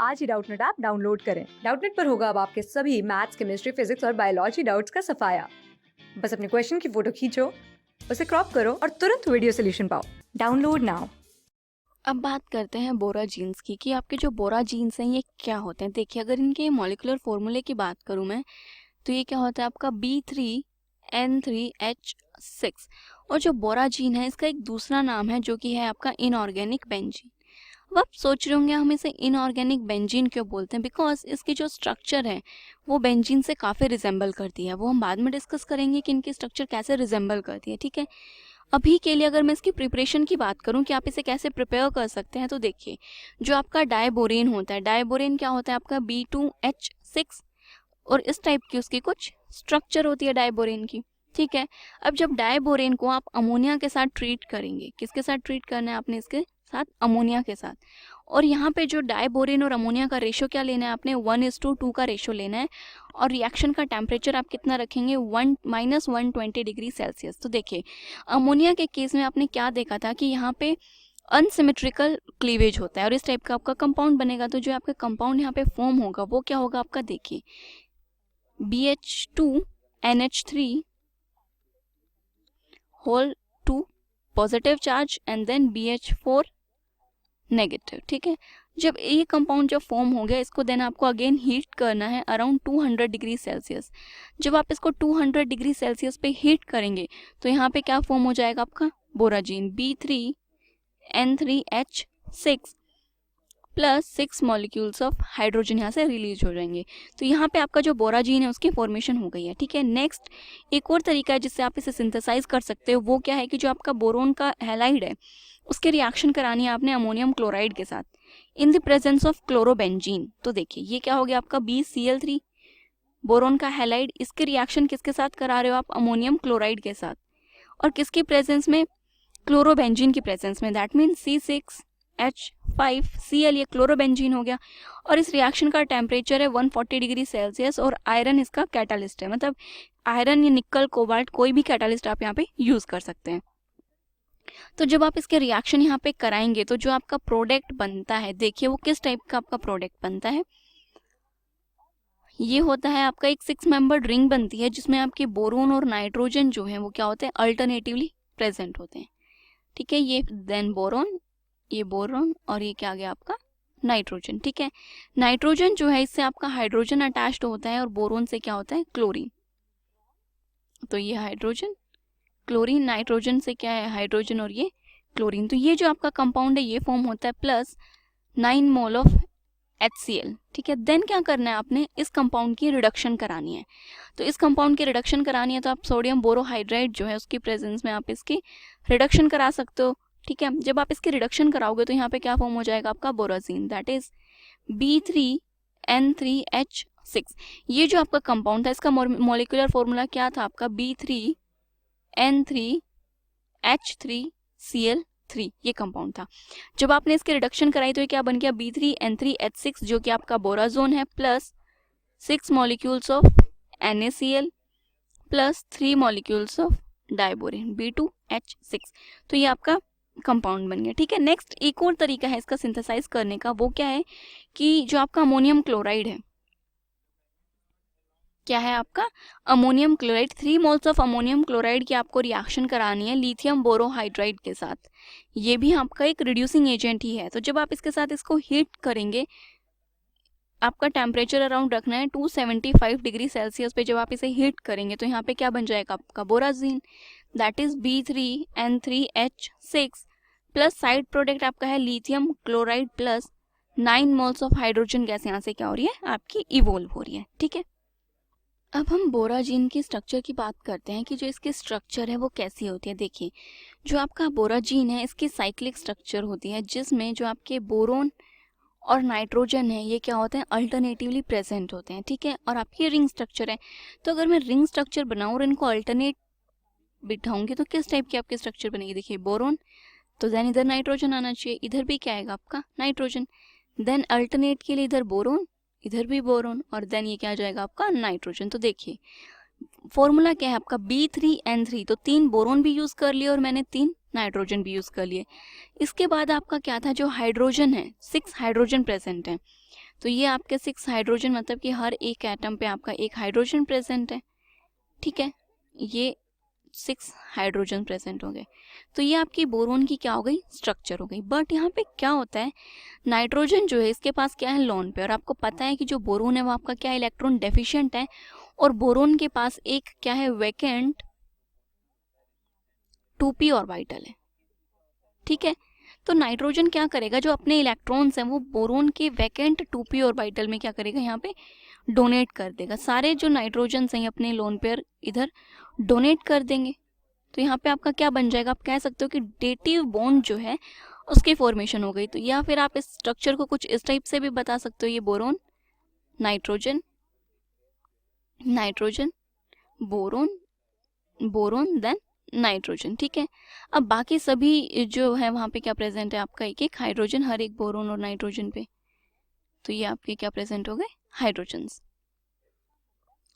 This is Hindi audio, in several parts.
आज ही डाउटनेट ऐप डाउनलोड करें। डाउटनेट पर होगा अब आपके सभी मैथ्स, केमिस्ट्री, फिजिक्स और बायोलॉजी डाउट्स का सफाया। बस अपने क्वेश्चन की फोटो खींचो, उसे क्रॉप करो और तुरंत वीडियो सोल्यूशन पाओ। Download now. अब बात करते हैं बोरा जीन्स की कि आपके जो बोरा जीन्स हैं ये क्या होते हैं। देखिए, अगर इनके मॉलिक्यूलर फॉर्मूले की बात करूं मैं, तो ये क्या होता है आपका B3N3H6। और जो बोरा जीन है इसका एक दूसरा नाम है जो कि है आपका इनऑर्गेनिक बेंजीन। अब आप सोच रहे होंगे हम इसे इनऑर्गेनिक बेंजीन क्यों बोलते हैं, बिकॉज इसकी जो स्ट्रक्चर है वो बेंजीन से काफ़ी रिजेंबल करती है। वो हम बाद में डिस्कस करेंगे कि इनकी स्ट्रक्चर कैसे रिजेंबल करती है, ठीक है। अभी के लिए अगर मैं इसकी प्रिपरेशन की बात करूं कि आप इसे कैसे प्रिपेयर कर सकते हैं, तो देखिए, जो आपका डायबोरेन होता है, डायबोरेन क्या होता है आपका B2H6, और इस टाइप की उसकी कुछ स्ट्रक्चर होती है डायबोरेन की, ठीक है। अब जब डायबोरेन को आप अमोनिया के साथ ट्रीट करेंगे, किसके साथ ट्रीट करना है आपने, इसके साथ, अमोनिया के साथ। और यहाँ पे जो डायबोरेन और अमोनिया का रेशो क्या लेना है आपने, 1:2 का रेशो लेना है। और रिएक्शन का टेम्परेचर आप कितना रखेंगे, -120 डिग्री सेल्सियस। तो देखिए, अमोनिया के केस में आपने क्या देखा था कि यहाँ पे अनसिमेट्रिकल क्लीवेज होता है और इस टाइप का आपका कंपाउंड बनेगा। तो जो आपका कंपाउंड यहाँ पे फॉर्म होगा वो क्या होगा आपका, देखिए, BH2NH3 whole 2 positive charge and then BH4 negative, ठीक है। जब ये कंपाउंड जब फॉर्म हो गया, इसको देन आपको अगेन हीट करना है अराउंड 200 डिग्री सेल्सियस। जब आप इसको 200 डिग्री सेल्सियस पे हीट करेंगे तो यहाँ पे क्या फॉर्म हो जाएगा आपका, बोराजीन B3N3H6 plus 6 molecules of hydrogen यहाँ से रिलीज हो जाएंगे। तो यहाँ पे आपका जो बोराजीन है उसकी फॉर्मेशन हो गई है, ठीक है। नेक्स्ट एक और तरीका है जिससे आप इसे सिंथेसाइज कर सकते हो, वो क्या है कि जो आपका बोरोन का हैलाइड है उसके रिएक्शन करानी है आपने अमोनियम क्लोराइड के साथ in the presence of chlorobenzene. तो देखिए, ये क्या हो गया आपका BCl3, बोरोन का हैलाइड, इसके रिएक्शन किसके साथ करा रहे हो आप, अमोनियम क्लोराइड के साथ, और किसकी प्रेजेंस में, क्लोरोबेंजीन की प्रेजेंस में, दैट मीन C6H5Cl, ये क्लोरोबेंजीन हो गया। और इस रिएक्शन का टेम्परेचर है 140 डिग्री सेल्सियस और आयरन इसका कैटालिस्ट है, मतलब आयरन या निकल, कोबाल्ट, कोई भी कैटालिस्ट आप यहाँ पे यूज कर सकते हैं। तो जब आप इसके रिएक्शन यहाँ पे कराएंगे तो जो आपका प्रोडक्ट बनता है, देखिए वो किस टाइप का आपका प्रोडक्ट बनता है। ये होता है आपका एक 6 मेंबर्ड रिंग बनती है जिसमें आपके बोरोन और नाइट्रोजन जो है वो क्या होते हैं, अल्टरनेटिवली प्रेजेंट होते हैं, ठीक है। ये देन बोरोन, ये बोरोन, और ये क्या आ गया आपका नाइट्रोजन, ठीक है। नाइट्रोजन जो है इससे आपका हाइड्रोजन अटैच्ड होता है और बोरोन से क्या होता है, क्लोरीन। तो ये हाइड्रोजन, क्लोरीन, नाइट्रोजन से क्या है हाइड्रोजन, और ये क्लोरीन। तो ये जो आपका कंपाउंड है ये फॉर्म होता है प्लस 9 मोल ऑफ HCl, ठीक है। देन क्या करना है आपने, इस कंपाउंड की रिडक्शन करानी है। तो इस कंपाउंड की रिडक्शन करानी है तो आप सोडियम बोरोहाइड्राइड जो है उसकी प्रेजेंस में आप इसकी रिडक्शन करा सकते हो, ठीक है। जब आप इसकी रिडक्शन कराओगे तो यहाँ पे क्या फॉर्म हो जाएगा आपका, बोराजीन, दैट इज B3N3H6। ये जो आपका कंपाउंड था इसका मॉलिक्यूलर फॉर्मूला क्या था आपका, B3N3H3Cl3, ये कंपाउंड था। जब आपने इसकी रिडक्शन कराई तो ये क्या बन गया, B3N3H6 जो कि आपका बोराजोन है, plus 6 molecules of NaCl plus 3 molecules of diborane B2H6। तो ये आपका कंपाउंड बन गया, ठीक है। नेक्स्ट एक और तरीका है इसका सिंथेसाइज करने का, वो क्या है कि जो आपका अमोनियम क्लोराइड है, क्या है आपका ammonium chloride, 3 moles of ammonium chloride की आपको रिएक्शन करानी है लिथियम बोरोहाइड्राइड के साथ। ये भी आपका एक रिड्यूसिंग एजेंट ही है। तो जब आप इसके साथ इसको हीट करेंगे, आपका टेम्परेचर अराउंड रखना है 275 डिग्री सेल्सियस पे। जब आप इसे हीट करेंगे तो यहाँ पे क्या बन जाएगा आपका, borazine, that is B3N3H6 plus side product आपका है lithium chloride plus 9 moles of hydrogen gas यहाँ से क्या हो रही है आपकी, इवोल्व हो रही है, ठीक है। अब हम बोराजीन की स्ट्रक्चर की बात करते हैं कि जो इसकी स्ट्रक्चर है वो कैसी होती है। देखिए, जो आपका बोराजीन है इसकी साइक्लिक स्ट्रक्चर होती है जिसमें जो आपके बोरोन और नाइट्रोजन है ये क्या होते हैं, अल्टरनेटिवली प्रेजेंट होते हैं, ठीक है। और आपकी रिंग स्ट्रक्चर है, तो अगर मैं रिंग स्ट्रक्चर बनाऊँ और इनको अल्टरनेट बिठाऊंगी तो किस टाइप की आपकी स्ट्रक्चर बनेगी, देखिए, बोरोन, तो देन इधर नाइट्रोजन आना चाहिए, इधर भी क्या आएगा आपका नाइट्रोजन, देन अल्टरनेट के लिए इधर बोरोन, इधर भी बोरोन, और देन ये क्या आ जाएगा आपका नाइट्रोजन। तो देखिए फॉर्मूला क्या है आपका, B3N3, तो 3 बोरोन भी यूज कर लिए और मैंने 3 नाइट्रोजन भी यूज कर लिए। इसके बाद आपका क्या था, जो हाइड्रोजन है, 6 हाइड्रोजन प्रेजेंट है, तो ये आपके 6 हाइड्रोजन, मतलब कि हर एक एटम पे आपका एक हाइड्रोजन प्रेजेंट है, ठीक है। ये 6 हाइड्रोजन प्रेजेंट हो गए। तो ये आपकी बोरोन की क्या हो गई, स्ट्रक्चर हो गई। बट यहाँ पे क्या होता है, नाइट्रोजन जो है इसके पास क्या है, लोन पेयर। आपको पता है कि जो बोरोन है वो आपका क्या है, इलेक्ट्रॉन डेफिशिएंट है, और बोरोन के पास एक क्या है, वैकेंट 2p ऑर्बिटल है, ठीक है। तो नाइट्रोजन क्या करेगा, जो अपने इलेक्ट्रॉन्स हैं वो बोरोन के वैकेंट 2p ऑर्बिटल में क्या करेगा, यहाँ पे डोनेट कर देगा। सारे जो नाइट्रोजन हैं अपने लोन पेयर इधर डोनेट कर देंगे। तो यहाँ पे आपका क्या बन जाएगा, आप कह सकते हो कि डेटिव बॉन्ड जो है उसकी फॉर्मेशन हो गई। तो या फिर आप इस स्ट्रक्चर को कुछ इस टाइप से भी बता सकते हो, ये boron, nitrogen, nitrogen, boron, boron, then nitrogen, ठीक है। अब बाकी सभी जो है वहाँ पे क्या प्रेजेंट है, आपका एक एक हाइड्रोजन हर एक बोरोन और नाइट्रोजन पे। तो ये आपके क्या प्रेजेंट हो गए, हाइड्रोजन्स,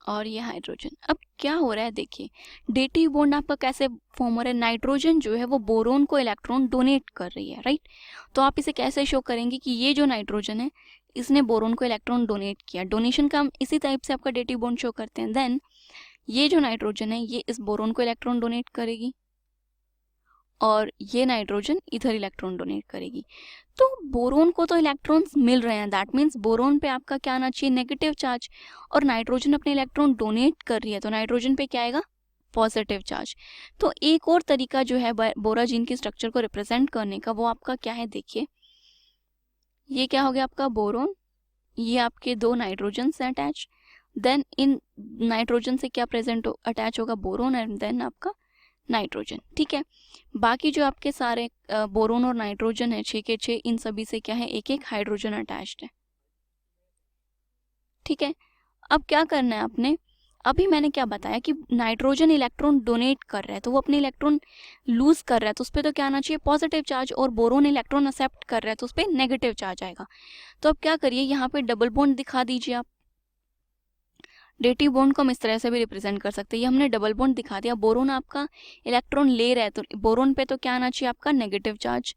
और ये हाइड्रोजन। अब क्या हो रहा है, देखिए डेटिव बॉन्ड आपका कैसे फॉर्म हो रहा है, नाइट्रोजन जो है वो बोरोन को इलेक्ट्रॉन डोनेट कर रही है, राइट। तो आप इसे कैसे शो करेंगे कि ये जो नाइट्रोजन है इसने बोरोन को इलेक्ट्रॉन डोनेट किया। डोनेशन का हम इसी टाइप से आपका डेटिव बॉन्ड शो करते हैं। देन ये जो नाइट्रोजन है ये इस बोरोन को इलेक्ट्रॉन डोनेट करेगी, और ये नाइट्रोजन इधर इलेक्ट्रॉन डोनेट करेगी। तो बोरोन को तो इलेक्ट्रॉन्स मिल रहे हैं, दैट मीन्स बोरोन पे आपका क्या आना चाहिए, नेगेटिव चार्ज, और नाइट्रोजन अपने इलेक्ट्रॉन डोनेट कर रही है तो नाइट्रोजन पे क्या आएगा, पॉजिटिव चार्ज। तो एक और तरीका जो है बोराजीन की स्ट्रक्चर को रिप्रेजेंट करने का, वो आपका क्या है, देखिए ये क्या हो गया आपका बोरोन, ये आपके 2 नाइट्रोजन से अटैच, देन इन नाइट्रोजन से क्या प्रेजेंट अटैच होगा, बोरोन, एंड देन आपका नाइट्रोजन, ठीक है। बाकी जो आपके सारे बोरोन और नाइट्रोजन है 6 के 6, इन सभी से क्या है, एक एक हाइड्रोजन अटैच्ड है, ठीक है। अब क्या करना है आपने, अभी मैंने क्या बताया कि नाइट्रोजन इलेक्ट्रॉन डोनेट कर रहा है तो वो अपने इलेक्ट्रॉन लूज कर रहा है, तो उस पर तो क्या आना चाहिए, पॉजिटिव चार्ज, और बोरोन इलेक्ट्रॉन एक्सेप्ट कर रहा है तो उस पर नेगेटिव चार्ज आएगा। तो अब क्या करिए, यहाँ पे डबल बॉन्ड दिखा दीजिए आप। डेटिव बॉन्ड को हम इस तरह से भी रिप्रेजेंट कर सकते हैं, ये हमने डबल बॉन्ड दिखा दिया। बोरोन आपका इलेक्ट्रॉन ले रहा है तो बोरोन पे तो क्या आना चाहिए आपका, नेगेटिव चार्ज,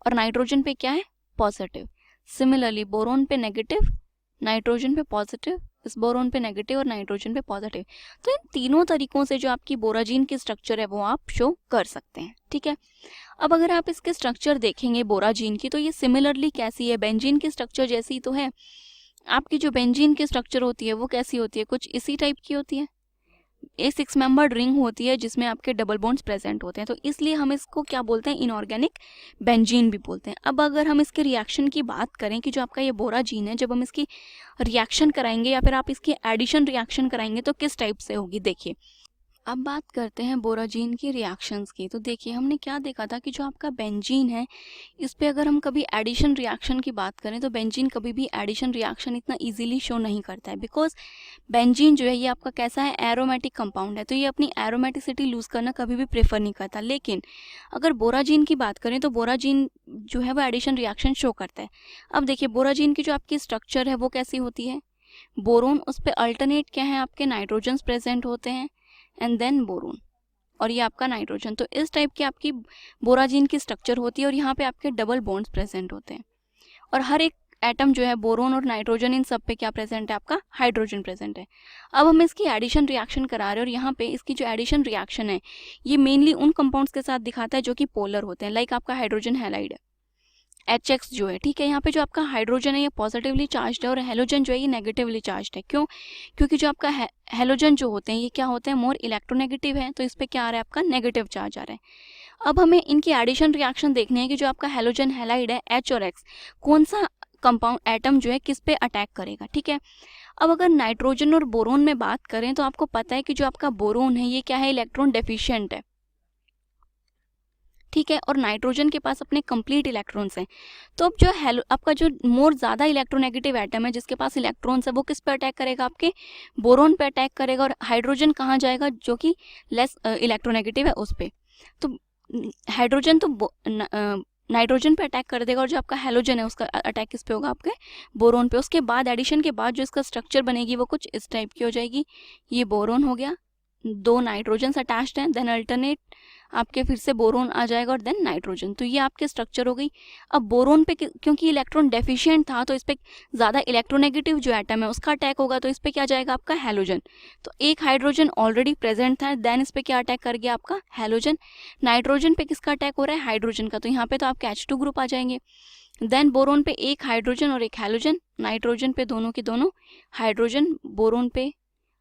और नाइट्रोजन पे क्या है, पॉजिटिव। सिमिलरली बोरोन पे नेगेटिव, नाइट्रोजन पे पॉजिटिव, इस बोरोन पे नेगेटिव और नाइट्रोजन पे पॉजिटिव। तो इन तीनों तरीकों से जो आपकी बोराजीन की स्ट्रक्चर है वो आप शो कर सकते हैं, ठीक है। अब अगर आप इसके स्ट्रक्चर देखेंगे बोराजीन की, तो ये सिमिलरली कैसी है, बेंजीन की स्ट्रक्चर जैसी ही तो है। आपकी जो बेंजीन की स्ट्रक्चर होती है वो कैसी होती है, कुछ इसी टाइप की होती है। ये 6 मेंबर्ड रिंग होती है जिसमें आपके डबल बॉन्ड्स प्रेजेंट होते हैं, तो इसलिए हम इसको क्या बोलते हैं, इनऑर्गेनिक बेंजीन भी बोलते हैं। अब अगर हम इसके रिएक्शन की बात करें कि जो आपका ये बोराजीन है, जब हम इसकी रिएक्शन कराएंगे या फिर आप इसकी एडिशन रिएक्शन कराएंगे तो किस टाइप से होगी, देखिए। अब बात करते हैं बोराजीन की रिएक्शंस की। तो देखिए हमने क्या देखा था कि जो आपका बेंजीन है इस पे अगर हम कभी एडिशन रिएक्शन की बात करें तो बेंजीन कभी भी एडिशन रिएक्शन इतना इजीली शो नहीं करता है, बिकॉज बेंजीन जो है ये आपका कैसा है, एरोमेटिक कंपाउंड है, तो ये अपनी एरोमेटिसिटी लूज करना कभी भी प्रेफर नहीं करता। लेकिन अगर बोराजीन की बात करें तो बोराजीन जो है वो एडिशन रिएक्शन शो करता है। अब देखिए बोराजीन की जो आपकी स्ट्रक्चर है वो कैसी होती है, बोरोन, उस पर अल्टरनेट क्या है, आपके नाइट्रोजन्स प्रेजेंट होते हैं, एंड देन बोरोन, और ये आपका नाइट्रोजन। तो इस टाइप की आपकी बोराजीन की स्ट्रक्चर होती है, और यहाँ पे आपके डबल बॉन्ड्स प्रेजेंट होते हैं, और हर एक एटम जो है बोरोन और नाइट्रोजन इन सब पे क्या प्रेजेंट है, आपका हाइड्रोजन प्रेजेंट है। अब हम इसकी एडिशन रिएक्शन करा रहे हैं, और यहाँ पे इसकी जो एडिशन रिएक्शन है ये मेनली उन कंपाउंड्स के साथ दिखाता है जो कि पोलर होते हैं, लाइक आपका हाइड्रोजन हैलाइड है, HX जो है, ठीक है। यहाँ पे जो आपका हाइड्रोजन है ये पॉजिटिवली चार्ज्ड है और हेलोजन जो है ये नेगेटिवली चार्ज्ड है। क्यों, क्योंकि जो आपका हेलोजन जो होते हैं ये क्या होते हैं, मोर इलेक्ट्रोनेगेटिव है, तो इस पे क्या आ रहा है, आपका नेगेटिव चार्ज आ रहा है। अब हमें इनकी एडिशन रिएक्शन देखनी है कि जो आपका हेलोजन हैलाइड है H और X, कौन सा कंपाउंड एटम जो है किस पे अटैक करेगा, ठीक है। अब अगर नाइट्रोजन और बोरोन में बात करें तो आपको पता है कि जो आपका बोरोन है ये क्या है, इलेक्ट्रॉन डेफिशिएंट है, ठीक है, और नाइट्रोजन के पास अपने कंप्लीट इलेक्ट्रॉन्स हैं। तो अब जो आपका जो मोर ज़्यादा इलेक्ट्रोनेगेटिव एटम है जिसके पास इलेक्ट्रॉन्स है वो किस पे अटैक करेगा, आपके बोरोन पे अटैक करेगा, और हाइड्रोजन कहाँ जाएगा जो कि लेस इलेक्ट्रोनेगेटिव है उस पे। तो हाइड्रोजन तो नाइट्रोजन पे अटैक कर देगा, और जो आपका हेलोजन है उसका अटैक किस पे होगा, आपके बोरोन पे। उसके बाद एडिशन के बाद जो इसका स्ट्रक्चर बनेगी वो कुछ इस टाइप की हो जाएगी, ये बोरोन हो गया, दो नाइट्रोजन अटैच्ड हैं, देन अल्टरनेट आपके फिर से बोरोन आ जाएगा और देन नाइट्रोजन। तो ये आपके स्ट्रक्चर हो गई। अब बोरोन पे क्योंकि इलेक्ट्रॉन डेफिशिएंट था तो इस पे ज़्यादा इलेक्ट्रोनेगेटिव जो एटम है उसका अटैक होगा, तो इस पे क्या जाएगा आपका हैलोजन। तो एक हाइड्रोजन ऑलरेडी प्रेजेंट था, देन इस पे क्या अटैक कर गया आपका हैलोजन। नाइट्रोजन पे किसका अटैक हो रहा है, हाइड्रोजन का, तो यहाँ पे तो आपके H2 ग्रुप आ जाएंगे। देन बोरोन पे एक हाइड्रोजन और एक हैलोजन, नाइट्रोजन पे दोनों के दोनों हाइड्रोजन, बोरोन पे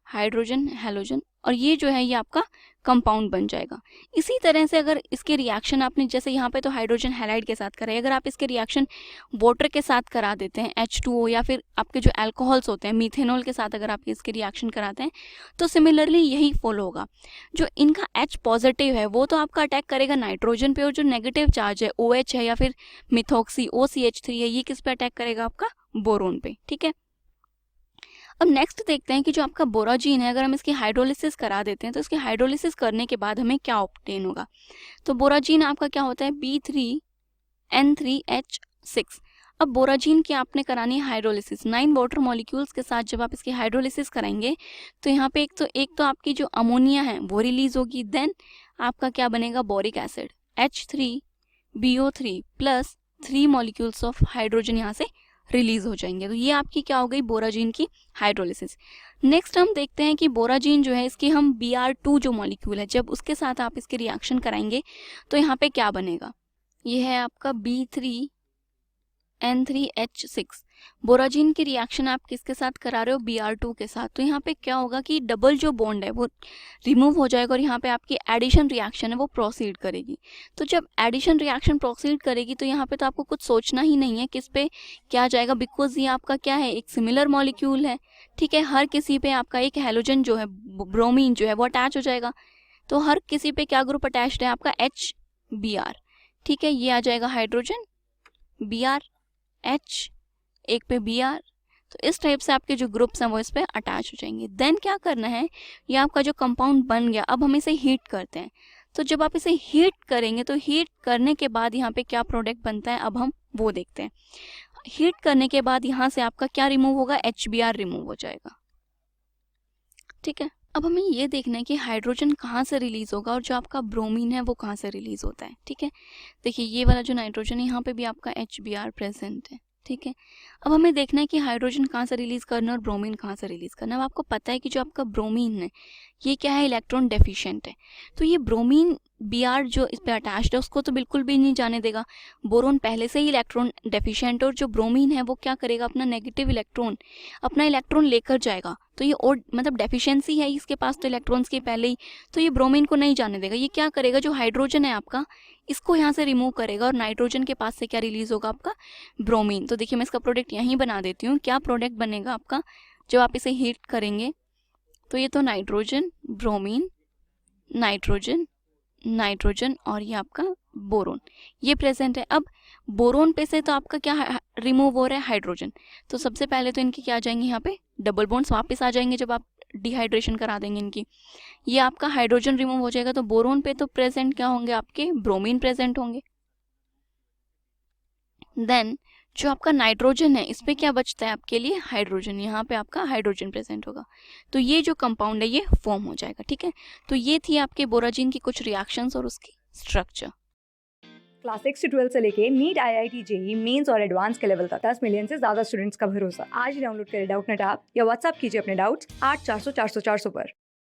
हाइड्रोजन हैलोजन, और ये जो है ये आपका कंपाउंड बन जाएगा। इसी तरह से अगर इसके रिएक्शन आपने जैसे यहाँ पे तो हाइड्रोजन हैलाइड के साथ कराए, अगर आप इसके रिएक्शन वाटर के साथ करा देते हैं H2O, या फिर आपके जो अल्कोहल्स होते हैं मीथेनॉल के साथ अगर आप इसके रिएक्शन कराते हैं तो सिमिलरली यही फॉलो होगा। जो इनका H पॉजिटिव है वो तो आपका अटैक करेगा नाइट्रोजन पे, और जो नेगेटिव चार्ज है OH है या फिर मिथॉक्सी OCH3 है, ये किस पे अटैक करेगा आपका बोरोन पे। ठीक है, अब नेक्स्ट देखते हैं कि जो आपका बोराजीन है अगर हम इसकी हाइड्रोलिसिस करा देते हैं तो इसकी हाइड्रोलिसिस करने के बाद हमें क्या ऑब्टेन होगा। तो बोराजीन आपका क्या होता है B3N3H6। अब बोराजीन की आपने करानी है हाइड्रोलिसिस 9 वाटर मॉलिक्यूल्स के साथ। जब आप इसकी हाइड्रोलिसिस कराएंगे तो यहाँ पे एक तो आपकी जो अमोनिया है वो रिलीज होगी, देन आपका क्या बनेगा boric acid H3BO3 plus 3 molecules of hydrogen यहाँ से रिलीज हो जाएंगे। तो ये आपकी क्या हो गई बोराजीन की हाइड्रोलिसिस। नेक्स्ट हम देखते हैं कि बोराजीन जो है इसकी हम Br2 जो मॉलिक्यूल है जब उसके साथ आप इसके रिएक्शन कराएंगे तो यहाँ पे क्या बनेगा, ये है आपका B3N3H6। बोराजीन की रिएक्शन आप किसके साथ करा रहे हो, Br2 के साथ। तो यहाँ पे क्या होगा कि डबल जो बॉन्ड है वो रिमूव हो जाएगा और यहाँ पे आपकी एडिशन रिएक्शन है वो प्रोसीड करेगी। तो जब एडिशन रिएक्शन प्रोसीड करेगी तो यहाँ पे तो आपको कुछ सोचना ही नहीं है किस पे क्या जाएगा, बिकॉज ये आपका क्या है एक सिमिलर मॉलिक्यूल है। ठीक है, हर किसी पे आपका एक हैलोजन जो है ब्रोमीन जो है वो अटैच हो जाएगा। तो हर किसी पे क्या ग्रुप अटैच्ड है आपका HBr। ठीक है, ये आ जाएगा हाइड्रोजन Br H, एक पे Br। तो इस टाइप से आपके जो ग्रुप्स हैं वो इस पे अटैच हो जाएंगे। देन क्या करना है, ये आपका जो कंपाउंड बन गया अब हम इसे हीट करते हैं। तो जब आप इसे हीट करेंगे तो हीट करने के बाद यहाँ पे क्या प्रोडक्ट बनता है अब हम वो देखते हैं। हीट करने के बाद यहाँ से आपका क्या रिमूव होगा, HBr रिमूव हो जाएगा। ठीक है, अब हमें ये देखना है कि हाइड्रोजन कहाँ से रिलीज होगा और जो आपका ब्रोमीन है वो कहाँ से रिलीज होता है। ठीक है, देखिए ये वाला जो नाइट्रोजन है यहाँ पे भी आपका HBr प्रेजेंट है। ठीक है, अब हमें देखना है कि हाइड्रोजन कहाँ से रिलीज करना है और ब्रोमीन कहाँ से रिलीज करना है। अब आपको पता है कि जो आपका ब्रोमीन है ये क्या है, इलेक्ट्रॉन डेफिशिएंट है। तो ये ब्रोमीन Br जो इस पे अटैच्ड है उसको तो बिल्कुल भी नहीं जाने देगा। बोरोन पहले से ही इलेक्ट्रॉन डेफिशिएंट और जो ब्रोमीन है वो क्या करेगा, अपना नेगेटिव इलेक्ट्रॉन अपना इलेक्ट्रॉन लेकर जाएगा। तो ये और मतलब डेफिशिएंसी है इसके पास तो इलेक्ट्रॉन्स के पहले ही, तो ये ब्रोमीन को नहीं जाने देगा। ये क्या करेगा, जो हाइड्रोजन है आपका इसको यहाँ से रिमूव करेगा और नाइट्रोजन के पास से क्या रिलीज होगा आपका ब्रोमीन। तो देखिए मैं इसका प्रोडक्ट यहीं बना देती हूँ। क्या प्रोडक्ट बनेगा आपका जब आप इसे हीट करेंगे, तो ये तो नाइट्रोजन ब्रोमीन नाइट्रोजन नाइट्रोजन और ये आपका बोरोन ये प्रेजेंट है। अब बोरोन पे से तो आपका क्या रिमूव हो रहा है, हाइड्रोजन। तो सबसे पहले तो इनके क्या आ जाएंगे, यहाँ पे डबल बॉन्ड्स वापस आ जाएंगे जब आप डिहाइड्रेशन करा देंगे इनकी। ये आपका हाइड्रोजन रिमूव हो जाएगा। तो बोरोन पे तो प्रेजेंट क्या होंगे, आपके ब्रोमीन प्रेजेंट होंगे। देन जो आपका नाइट्रोजन है इस पे क्या बचता है आपके लिए, हाइड्रोजन। यहाँ पे आपका हाइड्रोजन प्रेजेंट होगा। तो ये जो कंपाउंड है ये फॉर्म हो जाएगा। ठीक है, तो ये थी आपके बोराजीन की कुछ रिएक्शंस और उसकी स्ट्रक्चर। क्लास 6 से 12 से लेके नीट IIT JEE मेंस और एडवांस के लेवल तक 10 मिलियन से ज्यादा स्टूडेंट्स का भरोसा। आज ही डाउनलोड करें डाउटनेट ऐप या व्हाट्सएप कीजिए अपने डाउट्स 8400 400 400 पर।